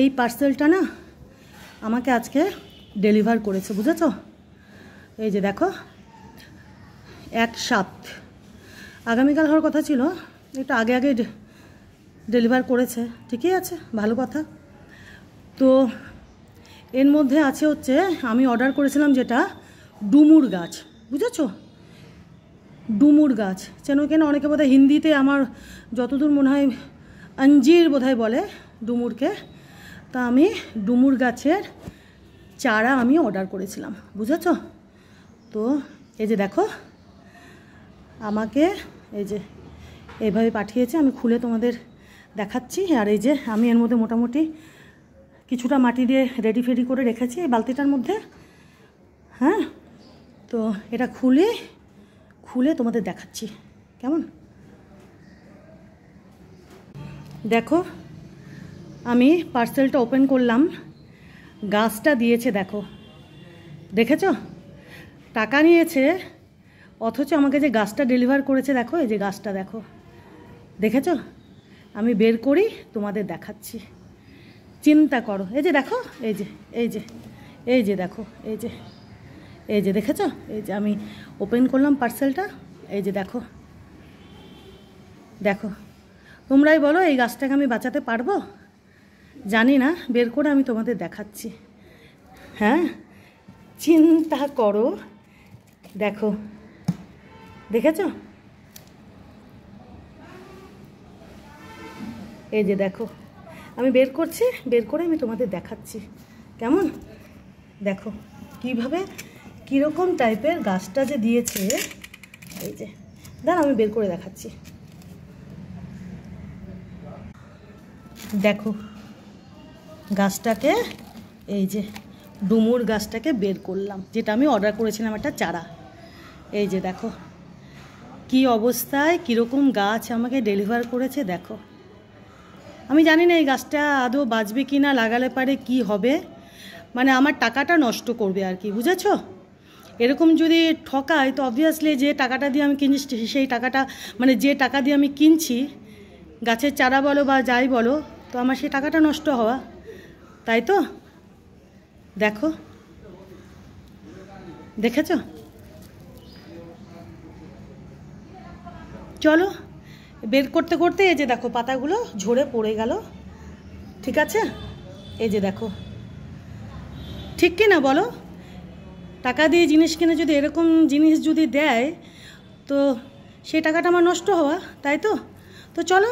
এই পার্সেলটা না আমাকে আজকে ডেলিভার করেছে, বুঝেছো? এই যে দেখো 1/7, আগামীকাল হওয়ার কথা ছিল, একটু আগে আগে ডেলিভার করেছে, ঠিকই আছে, ভালো কথা। তো এর মধ্যে আছে হচ্ছে আমি অর্ডার করেছিলাম যেটা ডুমুর গাছ, বুঝেছো? ডুমুর গাছ চেনো কেন অনেকে বোধহয় হিন্দিতে, আমার যতদূর মনে হয় অঞ্জির বোধহয় বলে ডুমুরকে। তা আমি ডুমুর গাছের চারা আমি অর্ডার করেছিলাম, বুঝেছো? তো এই যে দেখো আমাকে এই যে এইভাবে পাঠিয়েছে, আমি খুলে তোমাদের দেখাচ্ছি। আর এই যে আমি এর মধ্যে মোটামুটি কিছুটা মাটি দিয়ে রেডি ফেডি করে রেখেছি এই বালতিটার মধ্যে। হ্যাঁ, তো এটা খুলে তোমাদের দেখাচ্ছি কেমন। দেখো আমি পার্সেলটা ওপেন করলাম, গাছটা দিয়েছে দেখো, দেখেছো? টাকা নিয়েছে অথচ আমাকে যে গাছটা ডেলিভার করেছে দেখো, এই যে গাছটা দেখো, দেখেছো? আমি বের করি তোমাদের দেখাচ্ছি, চিন্তা করো। এই যে দেখো, এই যে দেখো, এই যে দেখেছো? এই যে আমি ওপেন করলাম পার্সেলটা, এই যে দেখো দেখো। তোমরাই বলো এই গাছটাকে আমি বাঁচাতে পারবো? জানি না, বের করে আমি তোমাদের দেখাচ্ছি। হ্যাঁ, চিন্তা করো, দেখো, দেখেছো? এই যে দেখো আমি বের করছি, বের করে আমি তোমাদের দেখাচ্ছি কেমন। দেখো কিভাবে কীরকম টাইপের গাছটা যে দিয়েছে, এই যে দাঁড়া আমি বের করে দেখাচ্ছি। দেখো গাছটাকে, এই যে ডুমুর গাছটাকে বের করলাম, যেটা আমি অর্ডার করেছিলাম একটা চারা। এই যে দেখো কি অবস্থায়, কীরকম গাছ আমাকে ডেলিভার করেছে দেখো। আমি জানি না এই গাছটা আদৌ বাঁচবে কি না, লাগালে পারে কি হবে, মানে আমার টাকাটা নষ্ট করবে আর কি, বুঝেছো? এরকম যদি ঠকায় তো অবভিয়াসলি যে টাকাটা দিয়ে আমি কিনছি সেই টাকাটা, মানে যে টাকা দিয়ে আমি কিনছি গাছের চারা বলো বা যাই বলো, তো আমার সেই টাকাটা নষ্ট হওয়া, তাই তো? দেখো, দেখেছো? চলো বের করতে করতে এই যে দেখো পাতাগুলো ঝরে পড়ে গেল, ঠিক আছে? এই যে দেখো, ঠিক কি না বলো? টাকা দিয়ে জিনিস কিনে যদি এরকম জিনিস যদি দেয় তো সেই টাকাটা আমার নষ্ট হওয়া, তাই তো? তো চলো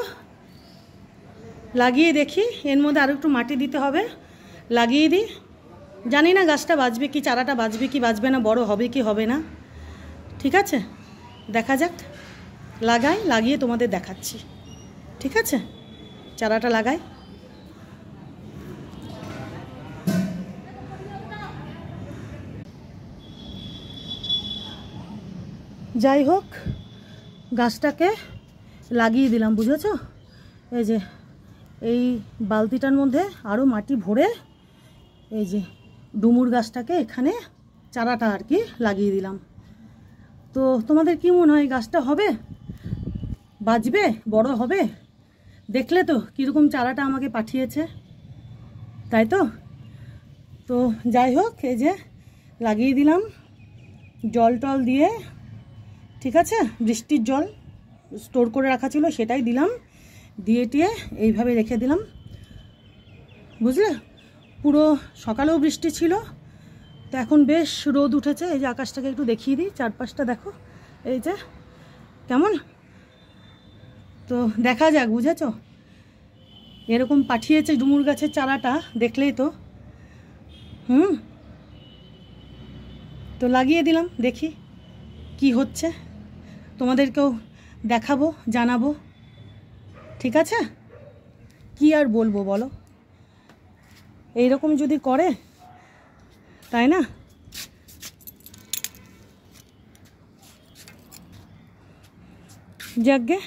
লাগিয়ে দেখি, এর মধ্যে আরও একটু মাটি দিতে হবে, লাগিয়ে দিই। জানি না গাছটা বাঁচবে কি, চারাটা বাঁচবে কি বাঁচবে না, বড় হবে কি হবে না, ঠিক আছে? দেখা যাক, লাগিয়ে তোমাদের দেখাচ্ছি, ঠিক আছে? চারাটা লাগাই। যাই হোক গাছটাকে লাগিয়ে দিলাম, বুঝেছো? এই যে এই বালতিটার মধ্যে আরও মাটি ভরে এই যে ডুমুর গাছটাকে এখানে চারাটা আর কি লাগিয়ে দিলাম। তো তোমাদের কি মনে হয় গাছটা হবে, বাঁচবে, বড় হবে? দেখলে তো কীরকম চারাটা আমাকে পাঠিয়েছে, তাই তো? তো যাই হোক এই যে লাগিয়ে দিলাম জল টল দিয়ে, ঠিক আছে? বৃষ্টির জল স্টোর করে রাখা ছিল সেটাই দিলাম, দিয়ে টিয়ে এইভাবে রেখে দিলাম, বুঝলে? পুরো সকালেও বৃষ্টি ছিল, তো এখন বেশ রোদ উঠেছে। এই যে আকাশটাকে একটু দেখিয়ে দিই, চারপাশটা দেখো, এই যে কেমন। তো দেখা যাক, বুঝেছো? এরকম পাঠিয়েছে ডুমুর গাছের চারাটা, দেখলেই তো। তো লাগিয়ে দিলাম, দেখি কি হচ্ছে, তোমাদেরকেও দেখাবো, জানাবো, ঠিক আছে? কি আর বলবো বলো, এইরকম যদি করে, তাই না? যাকগে,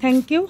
থ্যাংক ইউ।